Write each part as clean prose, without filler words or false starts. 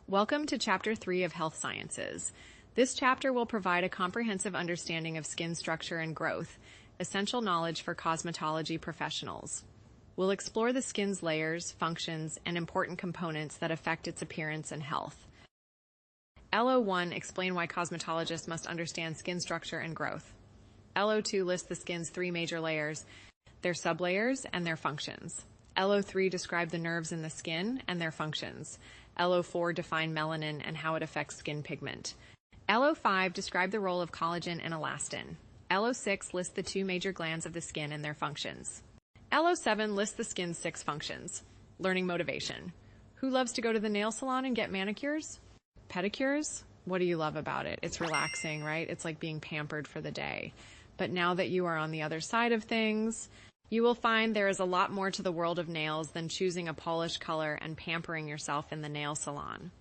Welcome to Chapter 3 of Health Sciences. This chapter will provide a comprehensive understanding of skin structure and growth, essential knowledge for cosmetology professionals. We'll explore the skin's layers, functions, and important components that affect its appearance and health. LO1 explain why cosmetologists must understand skin structure and growth. LO2 lists the skin's three major layers, their sublayers, and their functions. LO3 describe the nerves in the skin and their functions. LO4 define melanin and how it affects skin pigment. LO5 describe the role of collagen and elastin. LO6 lists the two major glands of the skin and their functions. LO7 lists the skin's 6 functions. Learning motivation. Who loves to go to the nail salon and get manicures? Pedicures? What do you love about it? It's relaxing, right? It's like being pampered for the day. But now that you are on the other side of things, you will find there is a lot more to the world of nails than choosing a polished color and pampering yourself in the nail salon.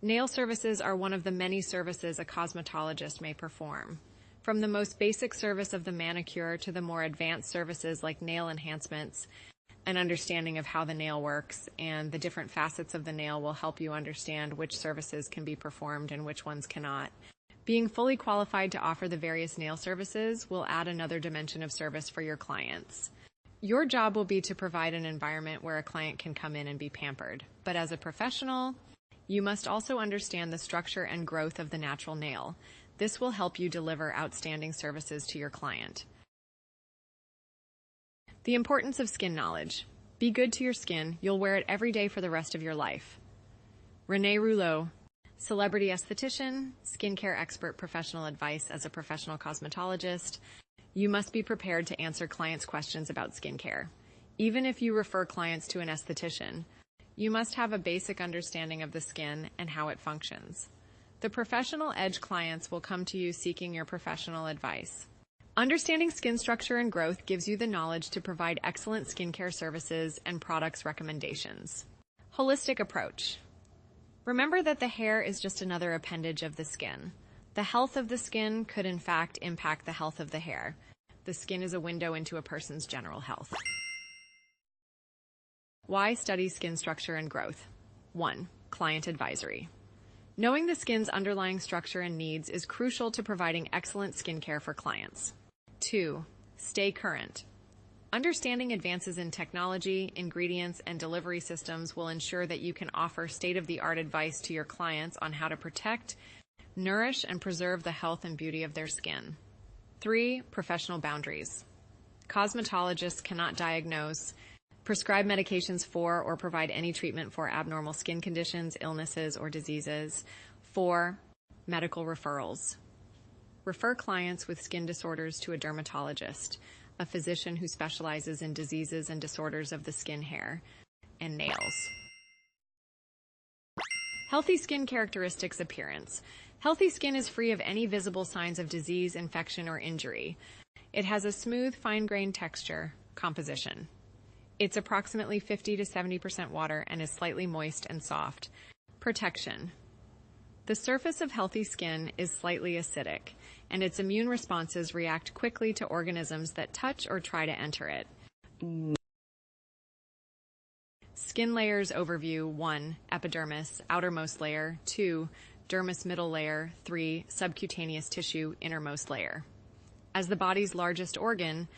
Nail services are one of the many services a cosmetologist may perform. From the most basic service of the manicure to the more advanced services like nail enhancements, an understanding of how the nail works and the different facets of the nail will help you understand which services can be performed and which ones cannot. Being fully qualified to offer the various nail services will add another dimension of service for your clients. Your job will be to provide an environment where a client can come in and be pampered. But as a professional, you must also understand the structure and growth of the natural nail. This will help you deliver outstanding services to your client. The importance of skin knowledge. Be good to your skin. You'll wear it every day for the rest of your life. Renee Rouleau, celebrity esthetician, skincare expert, professional advice as a professional cosmetologist. You must be prepared to answer clients' questions about skincare. Even if you refer clients to an esthetician, you must have a basic understanding of the skin and how it functions. The professional edge clients will come to you seeking your professional advice. Understanding skin structure and growth gives you the knowledge to provide excellent skincare services and products recommendations. Holistic approach. Remember that the hair is just another appendage of the skin. The health of the skin could in fact impact the health of the hair. The skin is a window into a person's general health. Why study skin structure and growth? 1. Client advisory. Knowing the skin's underlying structure and needs is crucial to providing excellent skincare for clients. 2. Stay current. Understanding advances in technology, ingredients, and delivery systems will ensure that you can offer state-of-the-art advice to your clients on how to protect, nourish, and preserve the health and beauty of their skin. 3. Professional boundaries. Cosmetologists cannot diagnose, prescribe medications for, or provide any treatment for abnormal skin conditions, illnesses, or diseases. 4. Medical referrals. Refer clients with skin disorders to a dermatologist, a physician who specializes in diseases and disorders of the skin, hair, and nails. Healthy skin characteristics. Appearance. Healthy skin is free of any visible signs of disease, infection, or injury. It has a smooth, fine-grained texture. Composition. It's approximately 50 to 70% water and is slightly moist and soft. Protection. The surface of healthy skin is slightly acidic, and its immune responses react quickly to organisms that touch or try to enter it. Skin layers overview. 1. Epidermis, outermost layer. 2. Dermis, middle layer. 3. Subcutaneous tissue, innermost layer. As the body's largest organ,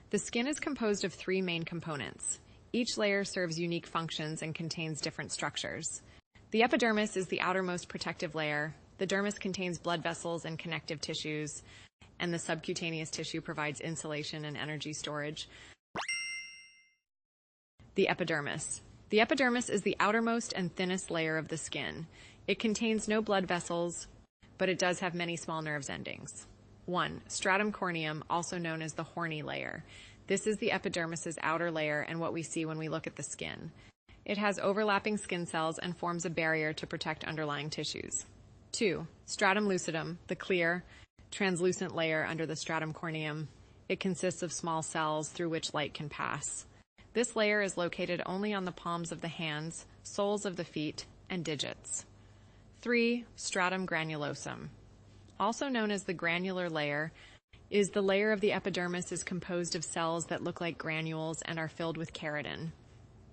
the skin is composed of 3 main components. Each layer serves unique functions and contains different structures. The epidermis is the outermost protective layer. The dermis contains blood vessels and connective tissues, and the subcutaneous tissue provides insulation and energy storage. The epidermis. The epidermis is the outermost and thinnest layer of the skin. It contains no blood vessels, but it does have many small nerves endings. 1. Stratum corneum, also known as the horny layer. This is the epidermis's outer layer and what we see when we look at the skin. It has overlapping skin cells and forms a barrier to protect underlying tissues. 2. Stratum lucidum, the clear, translucent layer under the stratum corneum. It consists of small cells through which light can pass. This layer is located only on the palms of the hands, soles of the feet, and digits. 3. Stratum granulosum. Also known as the granular layer, is the layer of the epidermis is composed of cells that look like granules and are filled with keratin.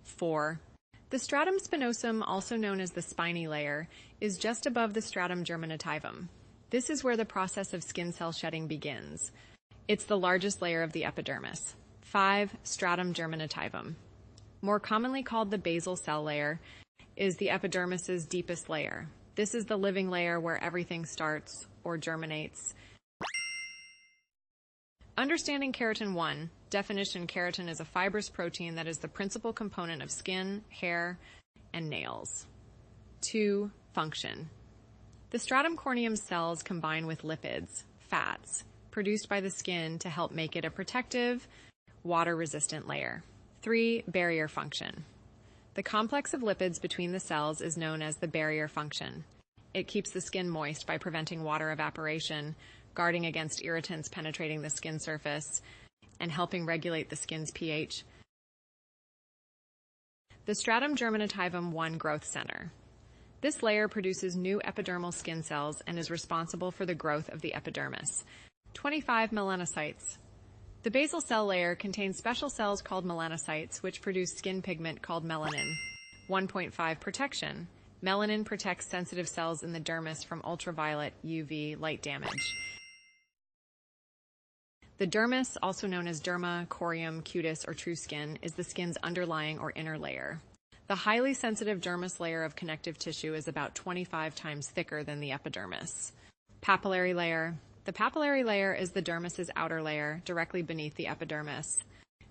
4. The stratum spinosum, also known as the spiny layer, is just above the stratum germinativum. This is where the process of skin cell shedding begins. It's the largest layer of the epidermis. 5. Stratum germinativum. More commonly called the basal cell layer, is the epidermis's deepest layer. This is the living layer where everything starts or germinates. Understanding keratin 1. Definition: keratin is a fibrous protein that is the principal component of skin, hair, and nails. 2. Function. The stratum corneum's cells combine with lipids, fats, produced by the skin to help make it a protective, water-resistant layer. 3. Barrier function. The complex of lipids between the cells is known as the barrier function. It keeps the skin moist by preventing water evaporation, guarding against irritants penetrating the skin surface, and helping regulate the skin's pH. The stratum germinativum 1 growth center. This layer produces new epidermal skin cells and is responsible for the growth of the epidermis. 25 melanocytes. The basal cell layer contains special cells called melanocytes, which produce skin pigment called melanin. 1.5 protection. Melanin protects sensitive cells in the dermis from ultraviolet UV light damage. The dermis, also known as derma, corium, cutis, or true skin, is the skin's underlying or inner layer. The highly sensitive dermis layer of connective tissue is about 25 times thicker than the epidermis. Papillary layer. The papillary layer is the dermis's outer layer, directly beneath the epidermis.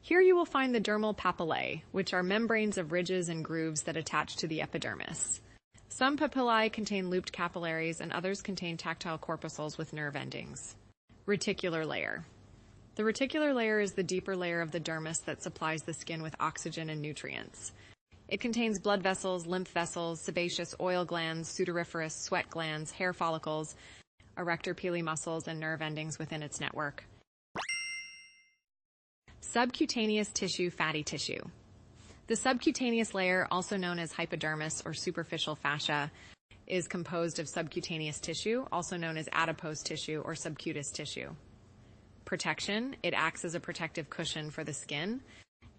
Here you will find the dermal papillae, which are membranes of ridges and grooves that attach to the epidermis. Some papillae contain looped capillaries and others contain tactile corpuscles with nerve endings. Reticular layer. The reticular layer is the deeper layer of the dermis that supplies the skin with oxygen and nutrients. It contains blood vessels, lymph vessels, sebaceous oil glands, sudoriferous sweat glands, hair follicles, erector pili muscles, and nerve endings within its network. Subcutaneous tissue, fatty tissue. The subcutaneous layer, also known as hypodermis or superficial fascia, is composed of subcutaneous tissue, also known as adipose tissue or subcutaneous tissue. Protection, it acts as a protective cushion for the skin.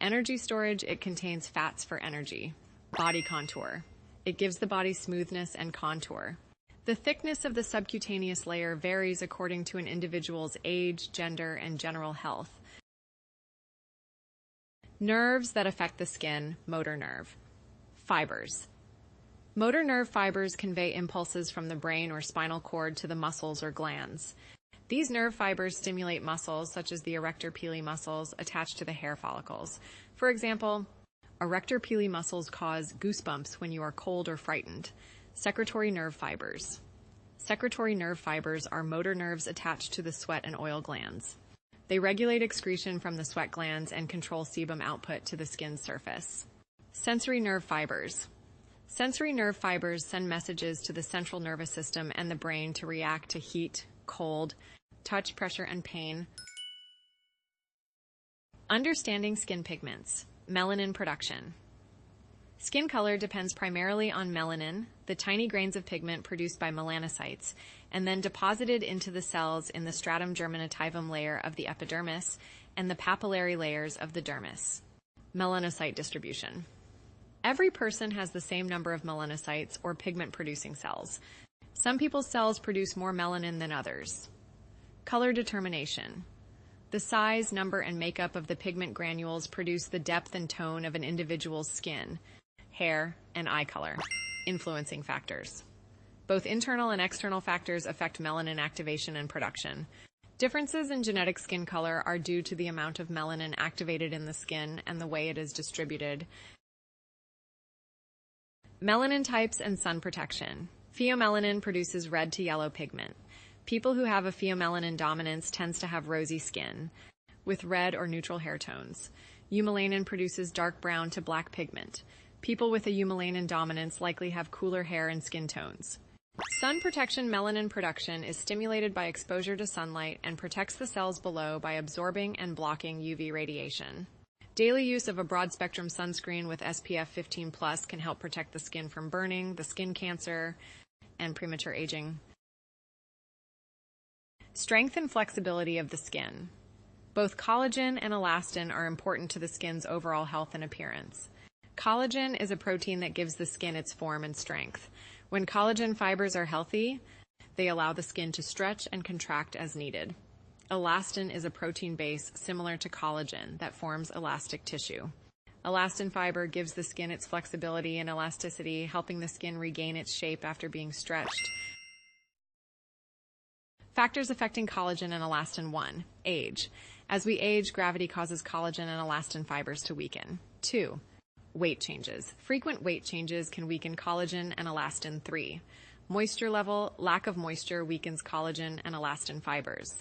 Energy storage, it contains fats for energy. Body contour, it gives the body smoothness and contour. The thickness of the subcutaneous layer varies according to an individual's age, gender, and general health. Nerves that affect the skin, motor nerve. Fibers. Motor nerve fibers convey impulses from the brain or spinal cord to the muscles or glands. These nerve fibers stimulate muscles, such as the erector pili muscles, attached to the hair follicles. For example, erector pili muscles cause goosebumps when you are cold or frightened. Secretory nerve fibers. Secretory nerve fibers are motor nerves attached to the sweat and oil glands. They regulate excretion from the sweat glands and control sebum output to the skin's surface. Sensory nerve fibers. Sensory nerve fibers send messages to the central nervous system and the brain to react to heat, cold, touch, pressure, and pain. Understanding skin pigments. Melanin production. Skin color depends primarily on melanin, the tiny grains of pigment produced by melanocytes, and then deposited into the cells in the stratum germinativum layer of the epidermis and the papillary layers of the dermis. Melanocyte distribution. Every person has the same number of melanocytes or pigment-producing cells. Some people's cells produce more melanin than others. Color determination. The size, number, and makeup of the pigment granules produce the depth and tone of an individual's skin, hair, and eye color. Influencing factors. Both internal and external factors affect melanin activation and production. Differences in genetic skin color are due to the amount of melanin activated in the skin and the way it is distributed. Melanin types and sun protection. Pheomelanin produces red to yellow pigment. People who have a pheomelanin dominance tends to have rosy skin, with red or neutral hair tones. Eumelanin produces dark brown to black pigment. People with a eumelanin dominance likely have cooler hair and skin tones. Sun protection melanin production is stimulated by exposure to sunlight and protects the cells below by absorbing and blocking UV radiation. Daily use of a broad-spectrum sunscreen with SPF 15+ can help protect the skin from burning, the skin cancer, and premature aging. Strength and flexibility of the skin. Both collagen and elastin are important to the skin's overall health and appearance. Collagen is a protein that gives the skin its form and strength. When collagen fibers are healthy, they allow the skin to stretch and contract as needed. Elastin is a protein base similar to collagen that forms elastic tissue. Elastin fiber gives the skin its flexibility and elasticity, helping the skin regain its shape after being stretched. Factors affecting collagen and elastin. 1. Age. As we age, gravity causes collagen and elastin fibers to weaken. 2. Weight changes. Frequent weight changes can weaken collagen and elastin. 3. Moisture level. Lack of moisture weakens collagen and elastin fibers.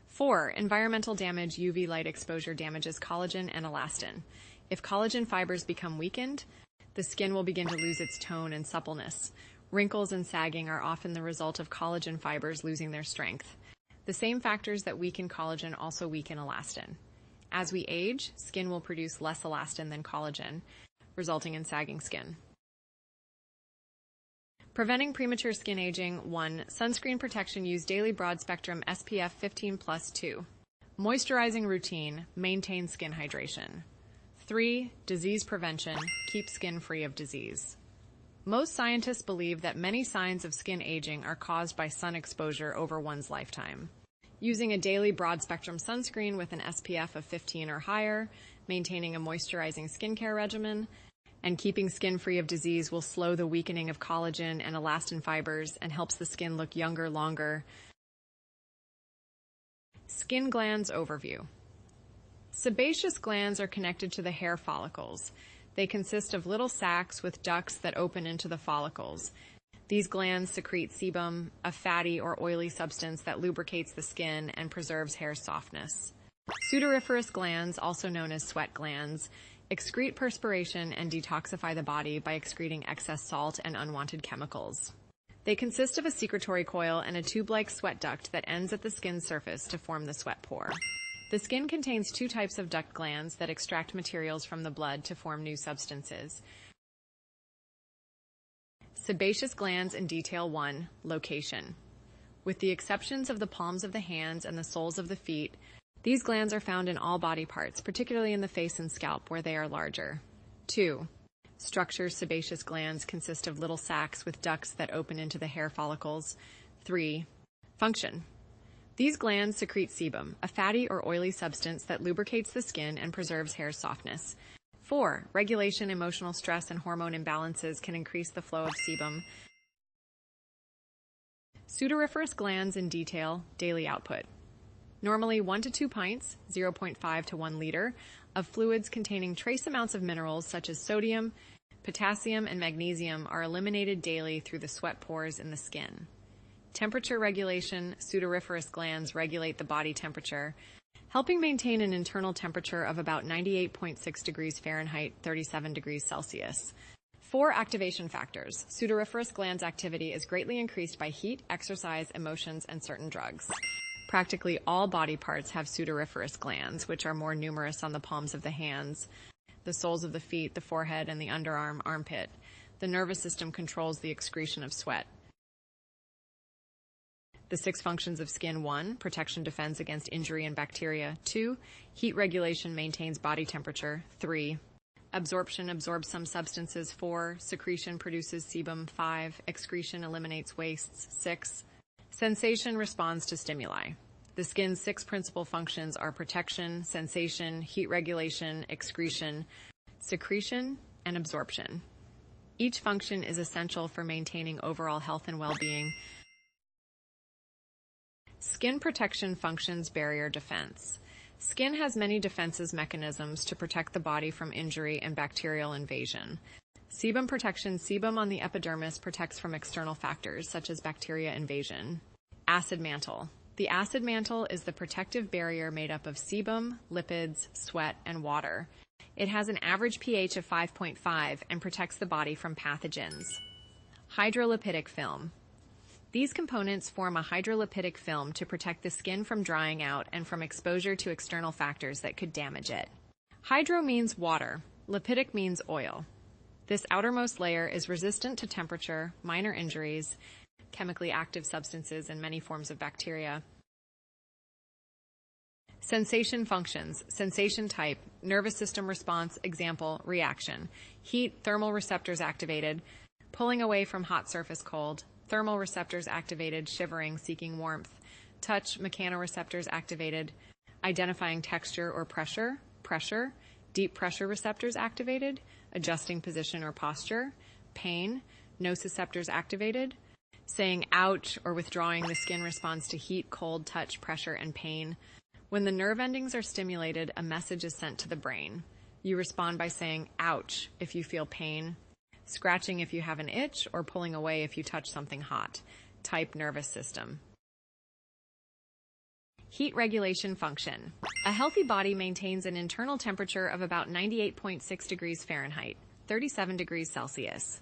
4. Environmental damage. UV light exposure damages collagen and elastin. If collagen fibers become weakened, the skin will begin to lose its tone and suppleness. Wrinkles and sagging are often the result of collagen fibers losing their strength. The same factors that weaken collagen also weaken elastin. As we age, skin will produce less elastin than collagen, resulting in sagging skin. Preventing premature skin aging. 1. Sunscreen protection. Use daily broad-spectrum SPF 15+2. Moisturizing routine. Maintain skin hydration. 3. Disease prevention. Keep skin free of disease. Most scientists believe that many signs of skin aging are caused by sun exposure over one's lifetime. Using a daily broad-spectrum sunscreen with an SPF of 15 or higher, maintaining a moisturizing skincare regimen, and keeping skin free of disease will slow the weakening of collagen and elastin fibers and helps the skin look younger longer. Skin glands overview. Sebaceous glands are connected to the hair follicles. They consist of little sacs with ducts that open into the follicles. These glands secrete sebum, a fatty or oily substance that lubricates the skin and preserves hair softness. Sudoriferous glands, also known as sweat glands, excrete perspiration and detoxify the body by excreting excess salt and unwanted chemicals. They consist of a secretory coil and a tube-like sweat duct that ends at the skin surface to form the sweat pore. The skin contains 2 types of duct glands that extract materials from the blood to form new substances. Sebaceous glands in detail. 1. Location. With the exceptions of the palms of the hands and the soles of the feet, these glands are found in all body parts, particularly in the face and scalp where they are larger. 2. Structure. Sebaceous glands consist of little sacs with ducts that open into the hair follicles. 3. Function. These glands secrete sebum, a fatty or oily substance that lubricates the skin and preserves hair softness. 4. Regulation. Emotional stress and hormone imbalances can increase the flow of sebum. Sudoriferous glands in detail. Daily output. Normally 1 to 2 pints, 0.5 to 1 liter, of fluids containing trace amounts of minerals such as sodium, potassium, and magnesium are eliminated daily through the sweat pores in the skin. Temperature regulation. Sudoriferous glands regulate the body temperature, helping maintain an internal temperature of about 98.6 degrees Fahrenheit, 37 degrees Celsius. 4. Activation factors. Sudoriferous glands activity is greatly increased by heat, exercise, emotions, and certain drugs. Practically all body parts have sudoriferous glands, which are more numerous on the palms of the hands, the soles of the feet, the forehead, and the underarm, armpit. The nervous system controls the excretion of sweat. The 6 functions of skin. 1. Protection defends against injury and bacteria. 2. Heat regulation maintains body temperature. 3. Absorption absorbs some substances. 4. Secretion produces sebum. 5. Excretion eliminates wastes. 6. Sensation responds to stimuli. The skin's 6 principal functions are protection, sensation, heat regulation, excretion, secretion, and absorption. Each function is essential for maintaining overall health and well-being. Skin protection functions. Barrier defense. Skin has many defenses mechanisms to protect the body from injury and bacterial invasion. Sebum protection. Sebum on the epidermis protects from external factors such as bacteria invasion. Acid mantle. The acid mantle is the protective barrier made up of sebum, lipids, sweat, and water. It has an average pH of 5.5 and protects the body from pathogens. Hydrolipidic film. These components form a hydrolipidic film to protect the skin from drying out and from exposure to external factors that could damage it. Hydro means water. Lipidic means oil. This outermost layer is resistant to temperature, minor injuries, chemically active substances, and many forms of bacteria. Sensation functions, sensation type, nervous system response, example, reaction. Heat, thermal receptors activated, pulling away from hot surface cold, thermal receptors activated, shivering, seeking warmth. Touch, mechanoreceptors activated, identifying texture or pressure, pressure. Deep pressure receptors activated, adjusting position or posture. Pain, nociceptors activated, saying ouch or withdrawing the skin responds to heat, cold, touch, pressure, and pain. When the nerve endings are stimulated, a message is sent to the brain. You respond by saying ouch if you feel pain, scratching if you have an itch, or pulling away if you touch something hot. Type nervous system. Heat regulation function. A healthy body maintains an internal temperature of about 98.6 degrees Fahrenheit, 37 degrees Celsius.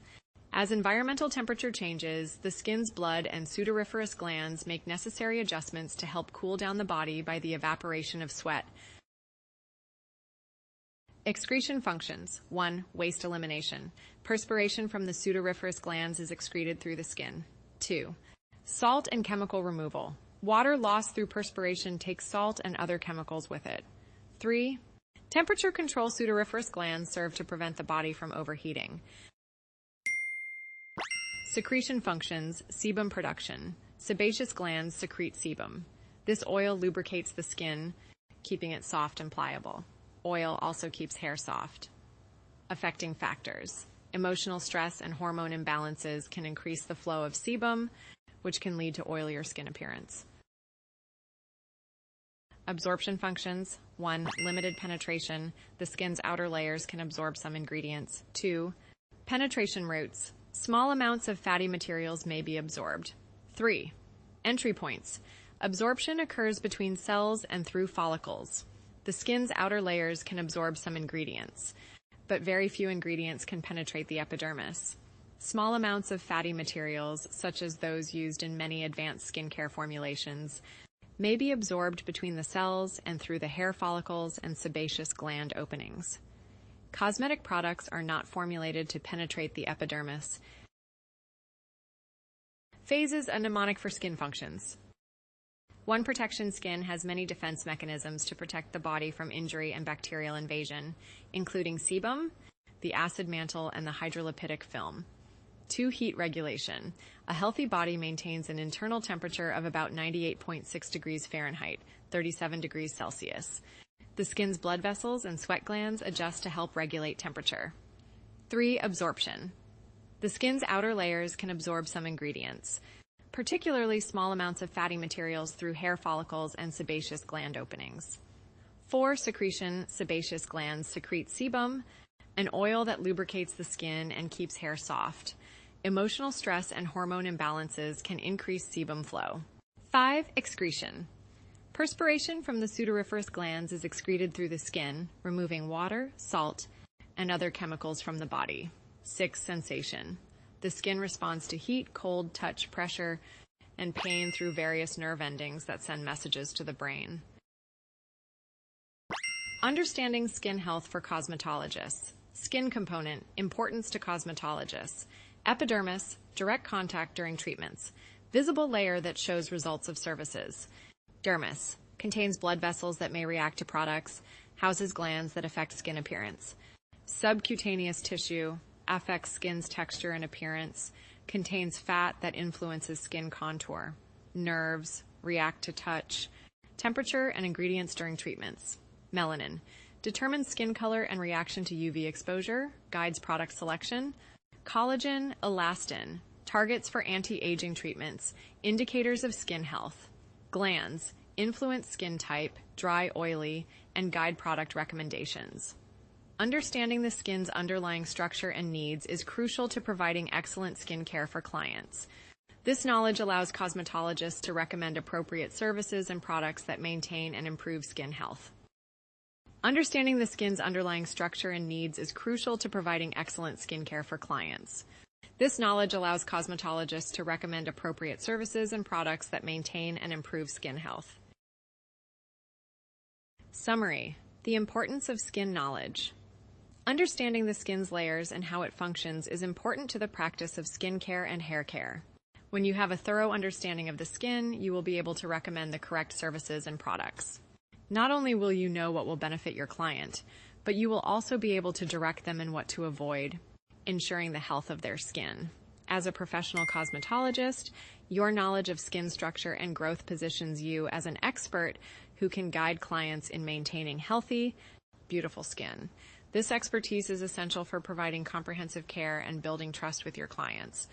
As environmental temperature changes, the skin's blood and sudoriferous glands make necessary adjustments to help cool down the body by the evaporation of sweat. Excretion functions. 1. Waste elimination. Perspiration from the sudoriferous glands is excreted through the skin. 2. Salt and chemical removal. Water lost through perspiration takes salt and other chemicals with it. 3. Temperature control. Sudoriferous glands serve to prevent the body from overheating. Secretion functions. Sebum production. Sebaceous glands secrete sebum. This oil lubricates the skin, keeping it soft and pliable. Oil also keeps hair soft. Affecting factors. Emotional stress and hormone imbalances can increase the flow of sebum, which can lead to oilier skin appearance. Absorption functions. 1. Limited penetration. The skin's outer layers can absorb some ingredients. 2. Penetration routes. Small amounts of fatty materials may be absorbed. 3. Entry points. Absorption occurs between cells and through follicles. The skin's outer layers can absorb some ingredients, but very few ingredients can penetrate the epidermis. Small amounts of fatty materials, such as those used in many advanced skincare formulations, may be absorbed between the cells and through the hair follicles and sebaceous gland openings. Cosmetic products are not formulated to penetrate the epidermis. Phases and mnemonic for skin functions. 1. Protection. Skin has many defense mechanisms to protect the body from injury and bacterial invasion, including sebum, the acid mantle, and the hydrolipidic film. 2. Heat regulation. A healthy body maintains an internal temperature of about 98.6 degrees Fahrenheit, 37 degrees Celsius. The skin's blood vessels and sweat glands adjust to help regulate temperature. 3. Absorption. The skin's outer layers can absorb some ingredients, particularly small amounts of fatty materials through hair follicles and sebaceous gland openings. 4. Secretion. Sebaceous glands secrete sebum, an oil that lubricates the skin and keeps hair soft. Emotional stress and hormone imbalances can increase sebum flow. 5. Excretion. Perspiration from the sudoriferous glands is excreted through the skin, removing water, salt, and other chemicals from the body. 6. Sensation. The skin responds to heat, cold, touch, pressure, and pain through various nerve endings that send messages to the brain. Understanding skin health for cosmetologists. Skin component, importance to cosmetologists. Epidermis, direct contact during treatments. Visible layer that shows results of services. Dermis, contains blood vessels that may react to products, houses glands that affect skin appearance. Subcutaneous tissue, affects skin's texture and appearance, contains fat that influences skin contour. Nerves, react to touch. Temperature and ingredients during treatments. Melanin, determines skin color and reaction to UV exposure, guides product selection. Collagen, elastin, targets for anti-aging treatments, indicators of skin health. Glands, influence skin type, dry, oily, and guide product recommendations. Understanding the skin's underlying structure and needs is crucial to providing excellent skincare for clients. This knowledge allows cosmetologists to recommend appropriate services and products that maintain and improve skin health. Understanding the skin's underlying structure and needs is crucial to providing excellent skincare for clients. This knowledge allows cosmetologists to recommend appropriate services and products that maintain and improve skin health. Summary: the importance of skin knowledge. Understanding the skin's layers and how it functions is important to the practice of skincare and hair care. When you have a thorough understanding of the skin, you will be able to recommend the correct services and products. Not only will you know what will benefit your client, but you will also be able to direct them in what to avoid, ensuring the health of their skin. As a professional cosmetologist, your knowledge of skin structure and growth positions you as an expert who can guide clients in maintaining healthy, beautiful skin. This expertise is essential for providing comprehensive care and building trust with your clients.